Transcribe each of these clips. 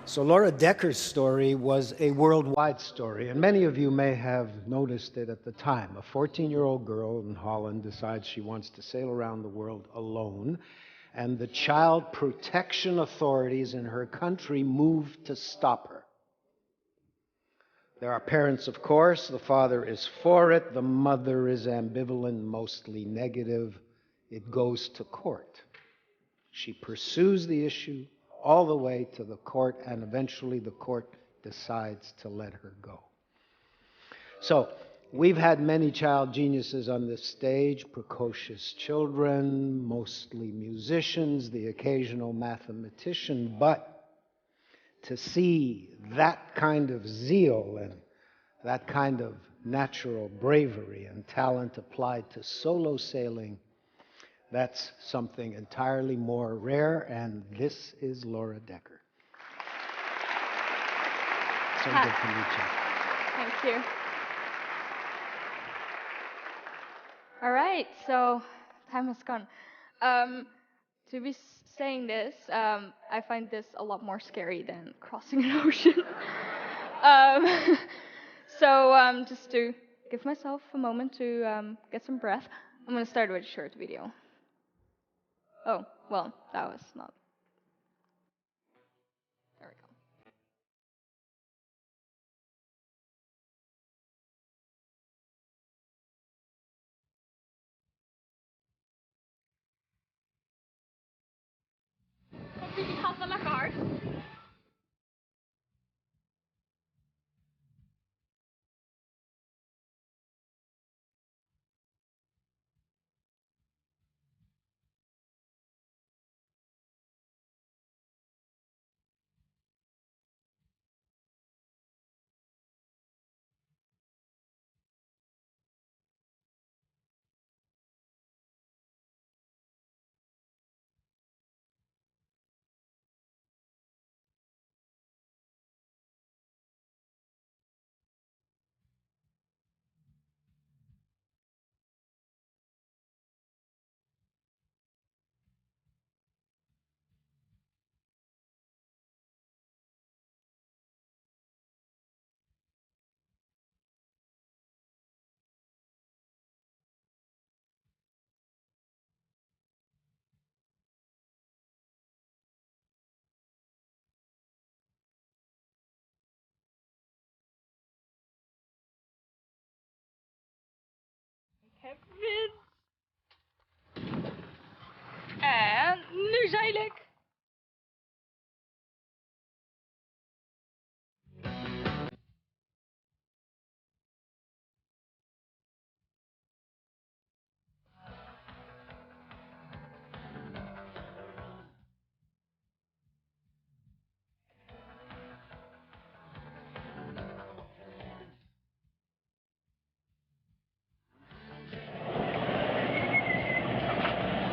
So Laura Dekker's story was a worldwide story, and many of you may have noticed it at the time. A 14-year-old girl in Holland decides she wants to sail around the world alone, and the child protection authorities in her country move to stop her. There are parents, of course. The father is for it. The mother is ambivalent, mostly negative. It goes to court. She pursues the issue all the way to the court, and eventually the court decides to let her go. So, we've had many child geniuses on this stage, precocious children, mostly musicians, the occasional mathematician, but to see that kind of zeal and that kind of natural bravery and talent applied to solo sailing, that's something entirely more rare, and this is Laura Dekker. So good to meet you. Thank you. All right, so time has gone. To be saying this, I find this a lot more scary than crossing an ocean. Just to give myself a moment to get some breath, I'm going to start with a short video. Oh, well, that was not. There we go. Die gaat wel lekker hard. Ik heb win. En nu zeil ik.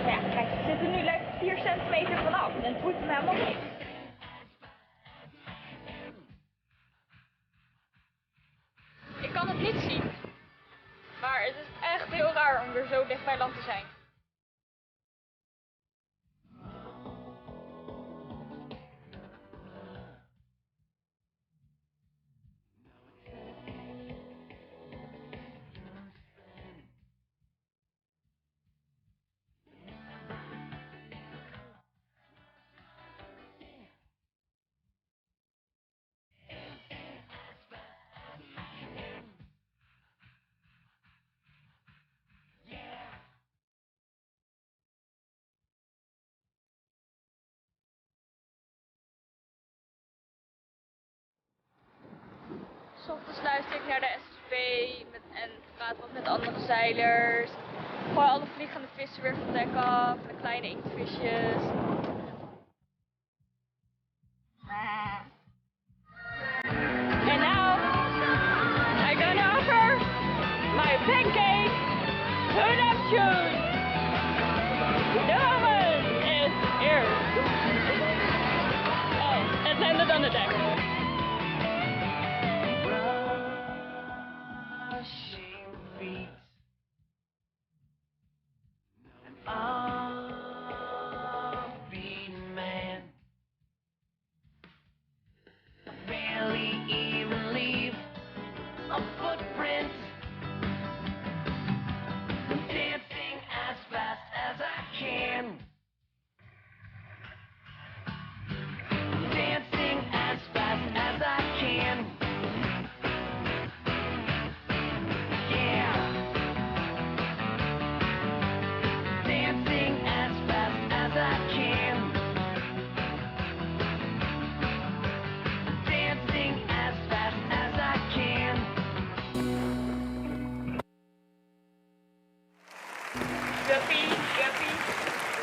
Ja, kijk, we zitten nu 4 centimeter vanaf en het voelt me helemaal niet. Ik kan het niet zien, maar het is echt heel raar om weer zo dicht bij land te zijn. Soms luister ik naar de SSB en praat wat met andere zeilers. Gooi alle vliegende vissen weer van dek af, de kleine inktvisjes. And now, I'm gonna offer my pancake to Neptune. The moment is here. Oh, it landed on the deck.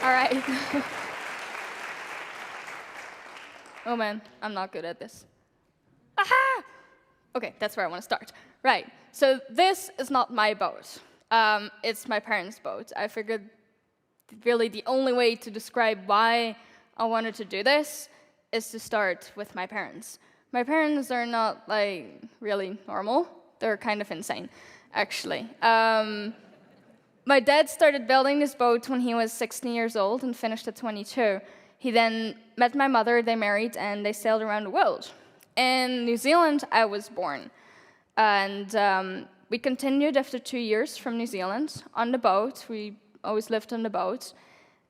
All right. Oh man, I'm not good at this. Aha! Okay, that's where I want to start. Right, so this is not my boat. It's my parents' boat. I figured really the only way to describe why I wanted to do this is to start with my parents. My parents are not, like, really normal. They're kind of insane, actually. My dad started building this boat when he was 16 years old and finished at 22. He then met my mother, they married, and they sailed around the world. In New Zealand, I was born. And we continued after 2 years from New Zealand on the boat. We always lived on the boat.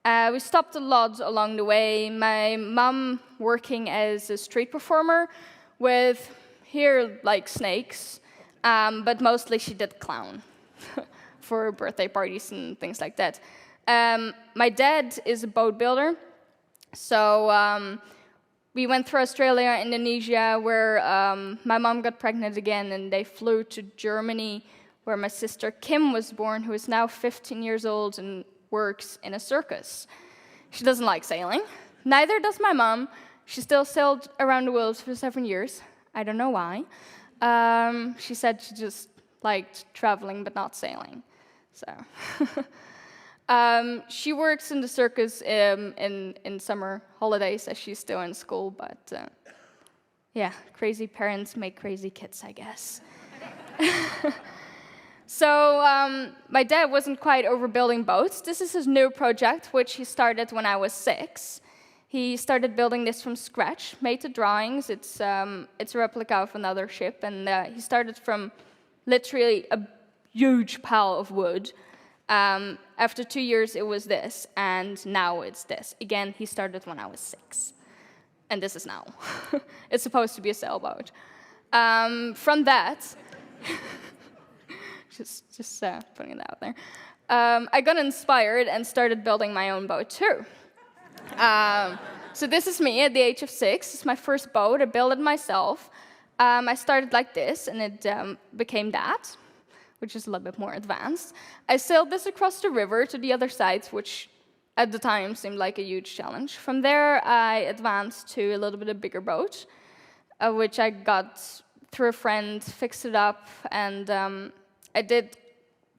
We stopped a lot along the way. My mom working as a street performer with here like snakes, but mostly she did clown for birthday parties and things like that. My dad is a boat builder, so we went through Australia, Indonesia, where my mom got pregnant again, and they flew to Germany, where my sister Kim was born, who is now 15 years old and works in a circus. She doesn't like sailing. Neither does my mom. She still sailed around the world for 7 years. I don't know why. She said she just liked traveling but not sailing. So she works in the circus in summer holidays as she's still in school, but yeah, crazy parents make crazy kids, I guess. So my dad wasn't quite over building boats. This is his new project, which he started when I was 6. He started building this from scratch, made the drawings. It's a replica of another ship, and he started from literally a huge pile of wood. After 2 years, it was this, and now it's this. Again, he started when I was 6, and this is now. It's supposed to be a sailboat. From that, just putting it out there, I got inspired and started building my own boat too. So this is me at the age of 6. It's my first boat. I built it myself. I started like this, and it became that, which is a little bit more advanced. I sailed this across the river to the other side, which at the time seemed like a huge challenge. From there, I advanced to a little bit of bigger boat, which I got through a friend, fixed it up, and I did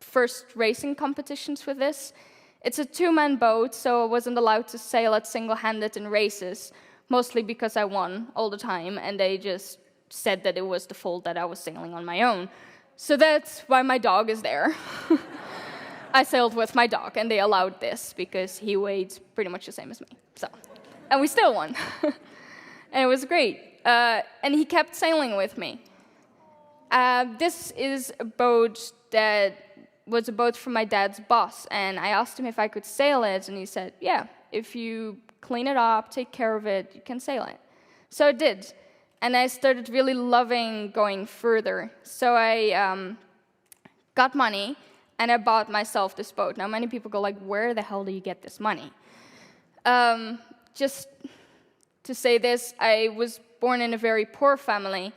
first racing competitions with this. It's a 2-man boat, so I wasn't allowed to sail it single-handed in races, mostly because I won all the time, and they just said that it was the fault that I was sailing on my own. So that's why my dog is there. I sailed with my dog, and they allowed this because he weighed pretty much the same as me. So, and we still won. And it was great. And he kept sailing with me. This is a boat that was a boat from my dad's boss, and I asked him if I could sail it, and he said, yeah, if you clean it up, take care of it, you can sail it. So I did, and I started really loving going further. So I got money, and I bought myself this boat. Now, many people go like, where the hell do you get this money? Just to say this, I was born in a very poor family.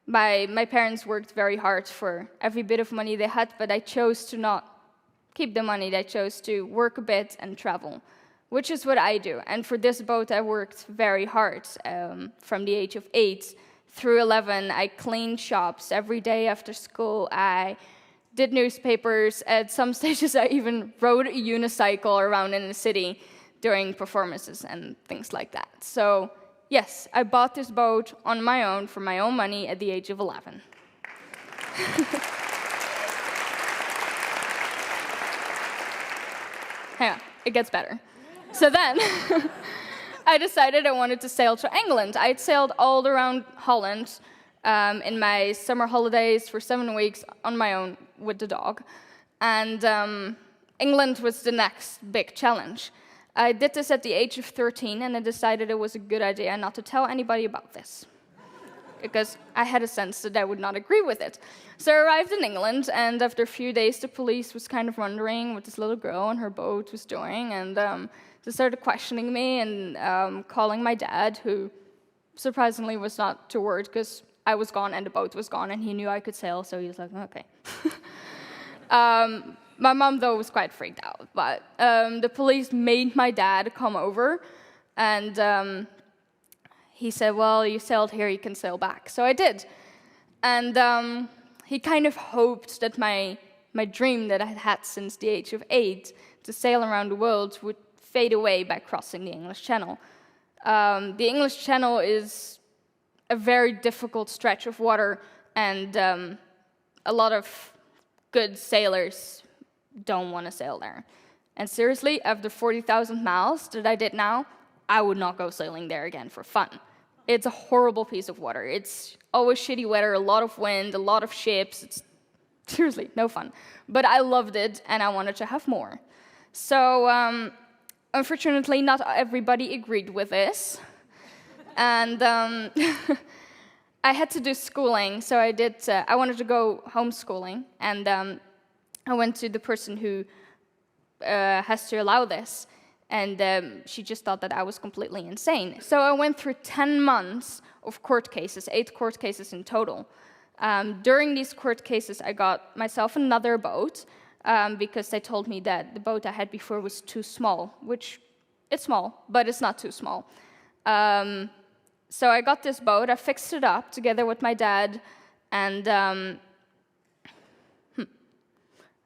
My parents worked very hard for every bit of money they had, but I chose to not keep the money. I chose to work a bit and travel, which is what I do. And for this boat, I worked very hard. From the age of 8 through 11, I cleaned shops every day after school. I did newspapers. At some stages, I even rode a unicycle around in the city during performances and things like that. So yes, I bought this boat on my own for my own money at the age of 11. Hang on, it gets better. So then, I decided I wanted to sail to England. I had sailed all around Holland in my summer holidays for 7 weeks on my own with the dog. And England was the next big challenge. I did this at the age of 13, and I decided it was a good idea not to tell anybody about this, because I had a sense that I would not agree with it. So I arrived in England, and after a few days, the police was kind of wondering what this little girl on her boat was doing, and they started questioning me and calling my dad, who surprisingly was not too worried, because I was gone and the boat was gone, and he knew I could sail, so he was like, okay. My mom, though, was quite freaked out. But the police made my dad come over, and he said, well, you sailed here, you can sail back. So I did. And he kind of hoped that my dream that I had had since the age of 8 to sail around the world would fade away by crossing the English Channel. The English Channel is a very difficult stretch of water, and a lot of good sailors don't want to sail there. And seriously, after 40,000 miles that I did now, I would not go sailing there again for fun. It's a horrible piece of water. It's always shitty weather, a lot of wind, a lot of ships. It's seriously no fun. But I loved it, and I wanted to have more. So unfortunately, not everybody agreed with this. And I had to do schooling, so I wanted to go homeschooling, and I went to the person who has to allow this, and she just thought that I was completely insane. So I went through 10 months of court cases, 8 court cases in total. During these court cases, I got myself another boat, because they told me that the boat I had before was too small, which it's small, but it's not too small. So I got this boat, I fixed it up together with my dad, and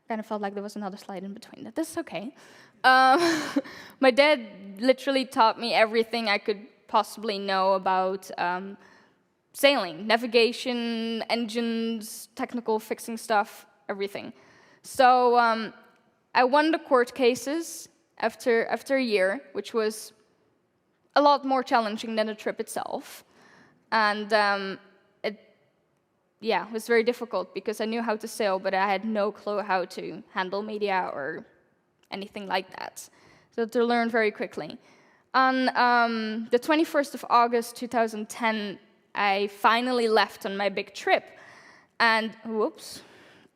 kind of felt like there was another slide in between that. This is okay. My dad literally taught me everything I could possibly know about sailing, navigation, engines, technical fixing stuff, everything. So I won the court cases after a year, which was a lot more challenging than the trip itself. And it was very difficult because I knew how to sail, but I had no clue how to handle media or anything like that. So to learn very quickly. On the 21st of August 2010, I finally left on my big trip. And whoops.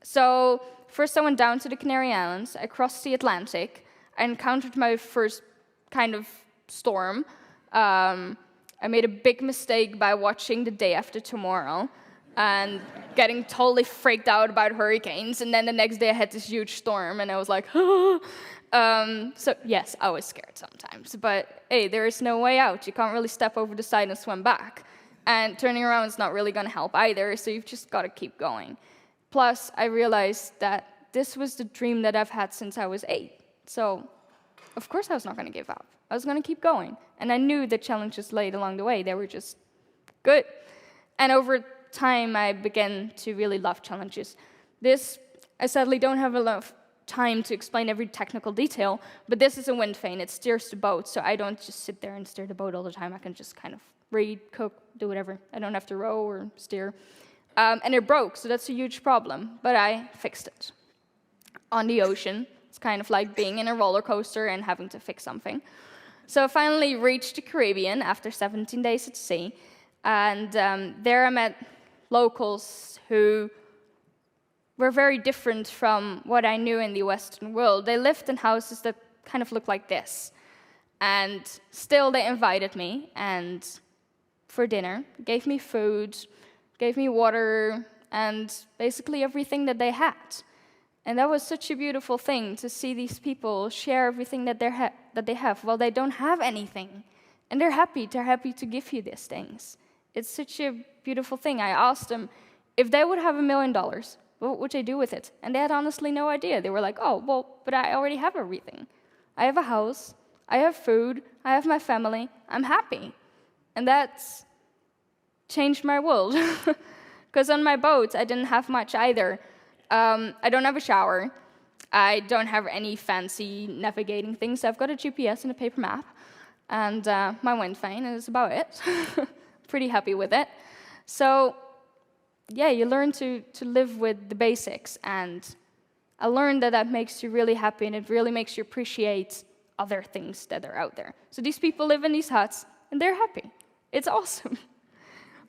So first I went down to the Canary Islands, I crossed the Atlantic, I encountered my first kind of storm. I made a big mistake by watching The Day After Tomorrow and getting totally freaked out about hurricanes, and then the next day I had this huge storm, and I was like, so yes, I was scared sometimes, but hey, there is no way out. You can't really step over the side and swim back, and turning around is not really going to help either, so you've just got to keep going. Plus, I realized that this was the dream that I've had since I was 8, so of course I was not going to give up. I was going to keep going, and I knew the challenges laid along the way. They were just good, and over time, I began to really love challenges. I sadly don't have enough time to explain every technical detail, but this is a wind vane. It steers the boat, so I don't just sit there and steer the boat all the time. I can just kind of read, cook, do whatever. I don't have to row or steer. And it broke, so that's a huge problem, but I fixed it. On the ocean, it's kind of like being in a roller coaster and having to fix something. So I finally reached the Caribbean after 17 days at sea, and there I met locals who were very different from what I knew in the Western world. They lived in houses that kind of looked like this. And still they invited me and for dinner, gave me food, gave me water, and basically everything that they had. And that was such a beautiful thing to see these people share everything that they have. Well, they don't have anything, and they're happy to give you these things. It's such a beautiful thing. I asked them if they would have $1 million, what would they do with it? And they had honestly no idea. They were like, oh, well, but I already have everything. I have a house, I have food, I have my family, I'm happy. And that's changed my world. Because on my boat, I didn't have much either. I don't have a shower. I don't have any fancy navigating things. I've got a GPS and a paper map. And my wind vane, and that's about it. Pretty happy with it. So, yeah, you learn to live with the basics, and I learned that makes you really happy, and it really makes you appreciate other things that are out there. So these people live in these huts, and they're happy. It's awesome.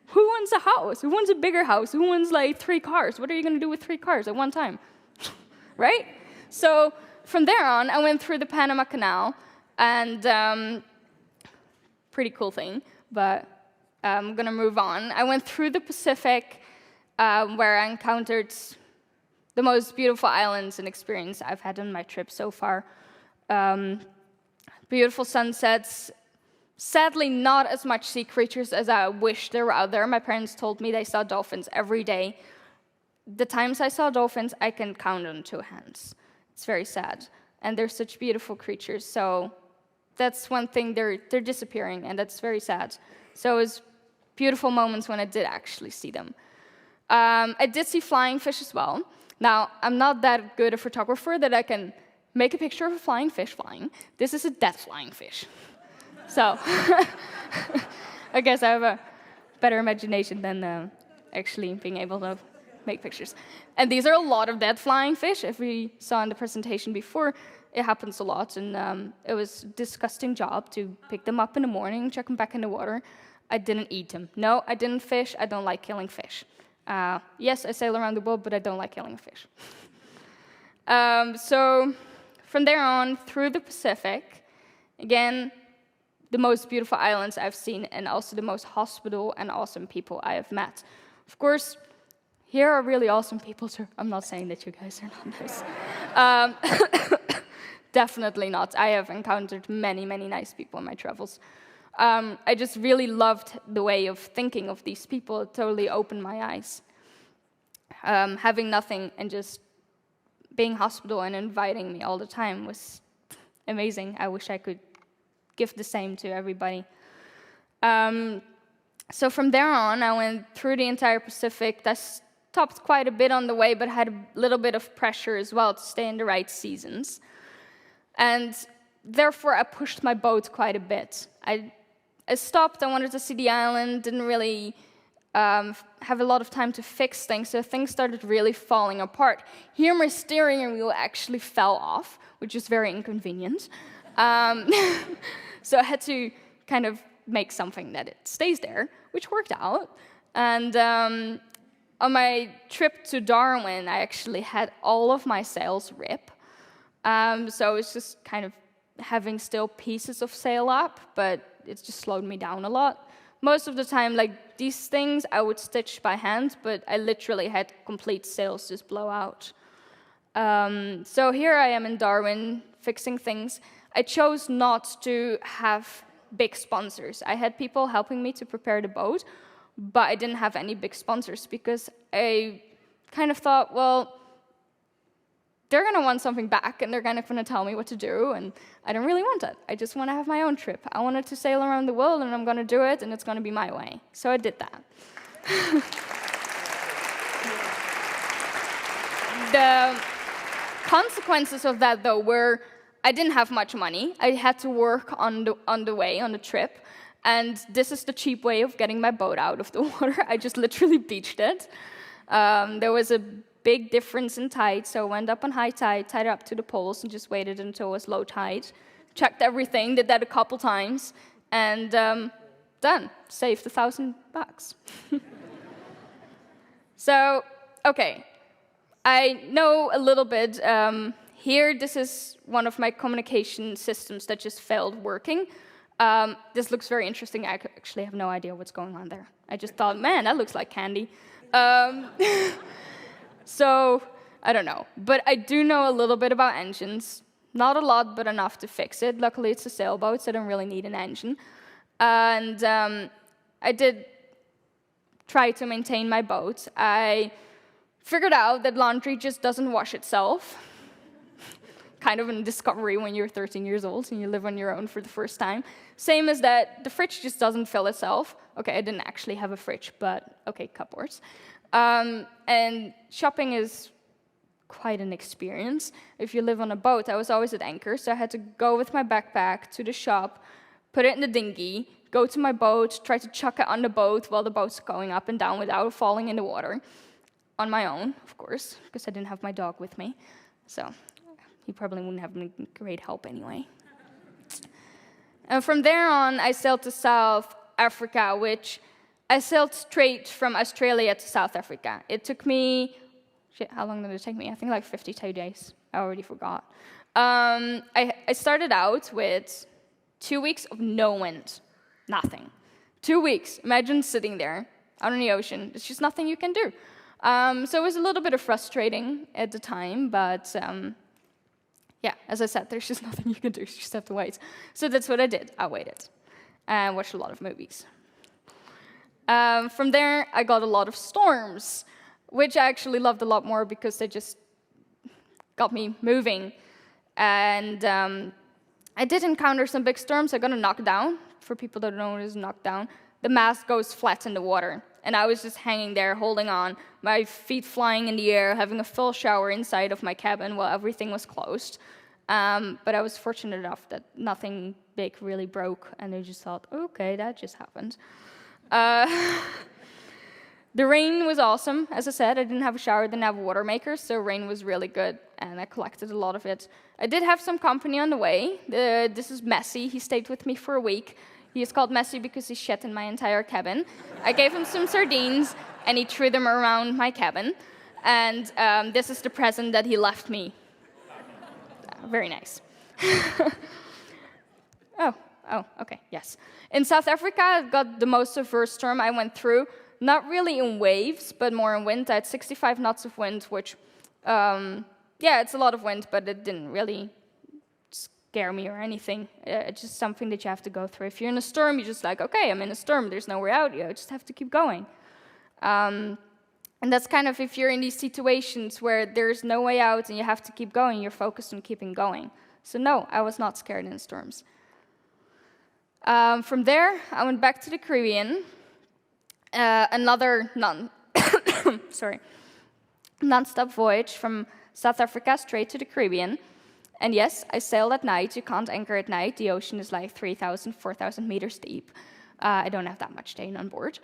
Who wants a house? Who wants a bigger house? Who wants, like, 3 cars? What are you going to do with 3 cars at one time? Right? So from there on, I went through the Panama Canal, and pretty cool thing, but I'm going to move on. I went through the Pacific, where I encountered the most beautiful islands and experience I've had on my trip so far. Beautiful sunsets. Sadly, not as much sea creatures as I wish there were out there. My parents told me they saw dolphins every day. The times I saw dolphins, I can count on 2 hands. It's very sad. And they're such beautiful creatures, so that's one thing, they're disappearing, and that's very sad. So it was beautiful moments when I did actually see them. I did see flying fish as well. Now, I'm not that good a photographer that I can make a picture of a flying fish flying. This is a dead flying fish. So, I guess I have a better imagination than actually being able to make pictures. And these are a lot of dead flying fish. If we saw in the presentation before, it happens a lot, and it was a disgusting job to pick them up in the morning, check them back in the water. I didn't eat them. No, I didn't fish. I don't like killing fish. Yes, I sail around the world, but I don't like killing fish. So from there on, through the Pacific, again, the most beautiful islands I've seen, and also the most hospitable and awesome people I have met. Of course, here are really awesome people too. I'm not saying that you guys are not nice. Definitely not. I have encountered many, many nice people in my travels. I just really loved the way of thinking of these people. It totally opened my eyes. Having nothing and just being hospitable and inviting me all the time was amazing. I wish I could give the same to everybody. So from there on, I went through the entire Pacific. I stopped quite a bit on the way, but had a little bit of pressure as well to stay in the right seasons. And therefore, I pushed my boat quite a bit. I stopped, I wanted to see the island, didn't really have a lot of time to fix things, so things started really falling apart. Here, my steering wheel actually fell off, which is very inconvenient. So I had to kind of make something that it stays there, which worked out. And on my trip to Darwin, I actually had all of my sails rip. So it's just kind of having still pieces of sail up, but it's just slowed me down a lot. Most of the time, like these things, I would stitch by hand, but I literally had complete sails just blow out. So here I am in Darwin, fixing things. I chose not to have big sponsors. I had people helping me to prepare the boat, but I didn't have any big sponsors because I kind of thought, well, they're going to want something back, and they're going to tell me what to do, and I don't really want that. I just want to have my own trip. I wanted to sail around the world, and I'm going to do it, and it's going to be my way. So I did that. The consequences of that, though, were I didn't have much money. I had to work on the trip, and this is the cheap way of getting my boat out of the water. I just literally beached it. There was a big difference in tide, so I went up on high tide, tied it up to the poles, and just waited until it was low tide. Checked everything, did that a couple times, and done. Saved $1,000. So, okay, I know a little bit. Here, this is one of my communication systems that just failed working. This looks very interesting. I actually have no idea what's going on there. I just thought, man, that looks like candy. So, I don't know. But I do know a little bit about engines. Not a lot, but enough to fix it. Luckily, it's a sailboat, so I don't really need an engine. And I did try to maintain my boat. I figured out that laundry just doesn't wash itself. Kind of a discovery when you're 13 years old and you live on your own for the first time. Same as that, the fridge just doesn't fill itself. Okay, I didn't actually have a fridge, but okay, cupboards. And shopping is quite an experience. If you live on a boat, I was always at anchor, so I had to go with my backpack to the shop, put it in the dinghy, go to my boat, try to chuck it on the boat while the boat's going up and down without falling in the water. On my own, of course, because I didn't have my dog with me. So he probably wouldn't have been great help anyway. And from there on, I sailed to South Africa, which I sailed straight from Australia to South Africa. It took me, how long did it take me? I think like 52 days. I already forgot. I started out with 2 weeks of no wind, nothing. 2 weeks. Imagine sitting there out on the ocean. There's just nothing you can do. So it was a little bit of frustrating at the time, but yeah, as I said, there's just nothing you can do. You just have to wait. So that's what I did. I waited and watched a lot of movies. From there, I got a lot of storms, which I actually loved a lot more because they just got me moving. And I did encounter some big storms. I got a knockdown. For people that don't know what is a knockdown, the mast goes flat in the water. And I was just hanging there, holding on, my feet flying in the air, having a full shower inside of my cabin while everything was closed. But I was fortunate enough that nothing big really broke, and I just thought, okay, that just happened. The rain was awesome. As I said, I didn't have a shower, didn't have a water maker, so rain was really good, and I collected a lot of it. I did have some company on the way. This is Messi. He stayed with me for a week. He is called Messi because he shat in my entire cabin. I gave him some sardines, and he threw them around my cabin. And this is the present that he left me. Very nice. Oh, okay, yes. In South Africa, I got the most severe storm I went through. Not really in waves, but more in wind. I had 65 knots of wind, which, yeah, it's a lot of wind, but it didn't really scare me or anything. It's just something that you have to go through. If you're in a storm, you're just like, okay, I'm in a storm. There's no way out. You just have to keep going. And that's kind of if you're in these situations where there's no way out and you have to keep going, you're focused on keeping going. So no, I was not scared in storms. From there, I went back to the Caribbean. Another non-stop voyage from South Africa straight to the Caribbean. And yes, I sailed at night. You can't anchor at night. The ocean is like 3,000, 4,000 meters deep. I don't have that much stain on board.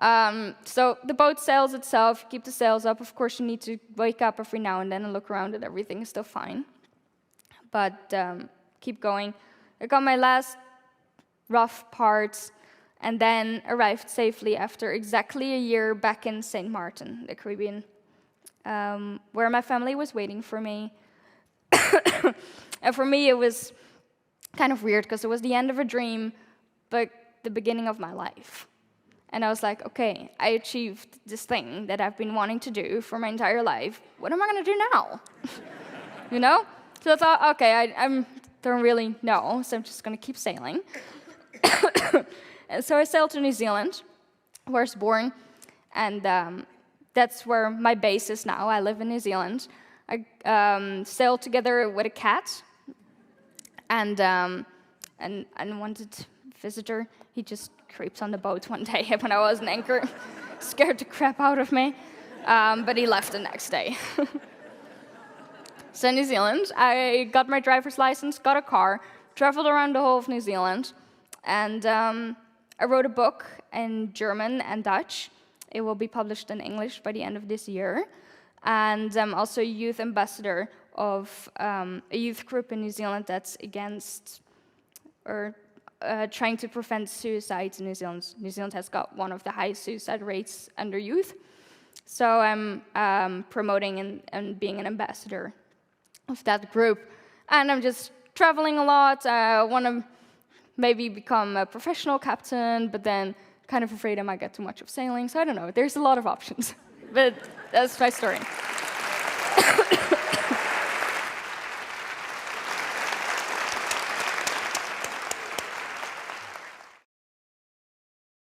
So the boat sails itself. You keep the sails up. Of course, you need to wake up every now and then and look around that everything is still fine. But keep going. I got my last rough parts and then arrived safely after exactly a year back in St. Martin, the Caribbean, where my family was waiting for me. And for me, it was kind of weird because it was the end of a dream, but the beginning of my life. And I was like, okay, I achieved this thing that I've been wanting to do for my entire life. What am I going to do now? You know? So I thought, okay, I don't really know, so I'm just going to keep sailing. And so I sailed to New Zealand, where I was born, and that's where my base is now. I live in New Zealand. I sailed together with a cat, and wanted visitor. He just creeps on the boat one day when I was an anchor, scared the crap out of me, but he left the next day. So in New Zealand, I got my driver's license, got a car, traveled around the whole of New Zealand, and I wrote a book in German and Dutch. It will be published in English by the end of this year. And I'm also a youth ambassador of a youth group in New Zealand that's against or trying to prevent suicides in New Zealand. New Zealand has got one of the highest suicide rates under youth. So I'm promoting and being an ambassador of that group. And I'm just traveling a lot. I want to maybe become a professional captain, but then kind of afraid I might get too much of sailing. So I don't know. There's a lot of options. But that's my story.